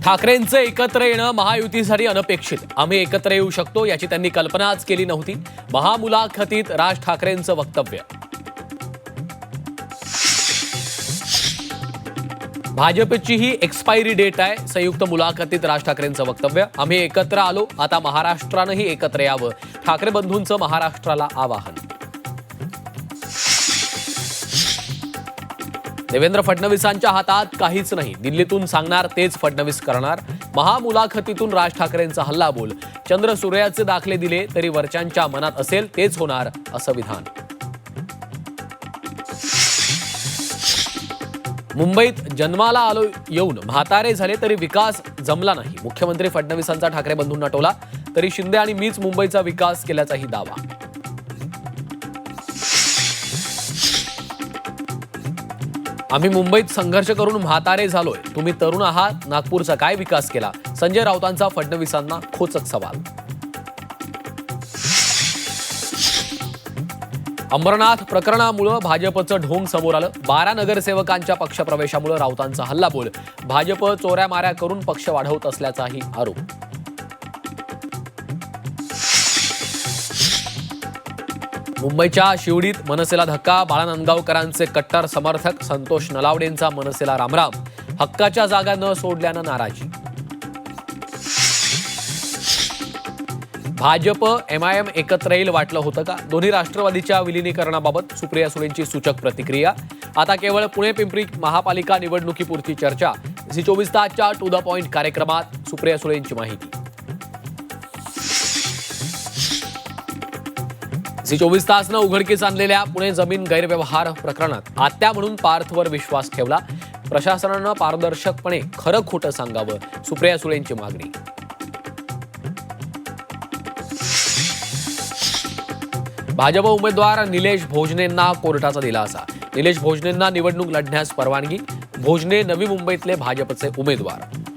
ठाकरेंचं एकत्र येणं महायुतीसाठी अनपेक्षित. आम्ही एकत्र येऊ शकतो याची त्यांनी कल्पनाच केली नव्हती. महामुलाखतीत राज ठाकरेंचं वक्तव्य. भाजपची ही एक्सपायरी डेट आहे. संयुक्त मुलाखतीत राज ठाकरेंचं वक्तव्य. आम्ही एकत्र आलो, आता महाराष्ट्रानंही एकत्र यावं. ठाकरे बंधूंचं महाराष्ट्राला आवाहन. देवेंद्र फडणवीसांच्या हातात काहीच नाही. दिल्लीतून सांगणार तेच फडणवीस करणार. महामुलाखतीतून राज ठाकरेंचा हल्लाबोल. चंद्र सूर्याचे दाखले दिले तरी वरच्यांच्या मनात असेल तेच होणार, असं विधान. मुंबईत जन्माला आलो येऊन म्हातारे झाले तरी विकास जमला नाही. मुख्यमंत्री फडणवीसांचा ठाकरे बंधूंना टोला. तरी शिंदे आणि मीच मुंबईचा विकास केल्याचाही दावा. आम्ही मुंबईत संघर्ष करून म्हातारे झालोय. तुम्ही तरुण आहात, नागपूरचा काय विकास केला? संजय राऊतांचा फडणवीसांना खोचक सवाल. अमरनाथ प्रकरणामुळे भाजपचं ढोंग समोर आलं. 12 नगरसेवकांच्या पक्षप्रवेशामुळे राऊतांचा हल्लाबोल. भाजप चोऱ्या माऱ्या करून पक्ष वाढवत असल्याचाही आरोप. मुंबईच्या शिवडीत मनसेला धक्का. बाळा नांदगावकरांचे कट्टर समर्थक संतोष नलावडेंचा मनसेला रामराम. हक्काच्या जागा न सोडल्यानं नाराजी. भाजप MIM एकत्र येईल वाटलं होतं का? दोन्ही राष्ट्रवादीच्या विलिनीकरणाबाबत सुप्रिया सुळेंची सूचक प्रतिक्रिया. आता केवळ पुणे पिंपरी महापालिका निवडणुकीपुरती चर्चा. झी 24 तासच्या टू द पॉइंट कार्यक्रमात सुप्रिया सुळेंची माहिती. झी 24 तासनं उघडकीस आणलेल्या पुणे जमीन गैरव्यवहार प्रकरणात आत्या म्हणून पार्थवर विश्वास ठेवला. प्रशासनानं पारदर्शकपणे खरं खोटं सांगावं, सुप्रिया सुळेंची मागणी. भाजप उमेदवार निलेश भोजनेंना कोर्टाचा दिलासा. निलेश भोजनेंना निवडणूक लढण्यास परवानगी. भोजने नवी मुंबईतले भाजपचे उमेदवार.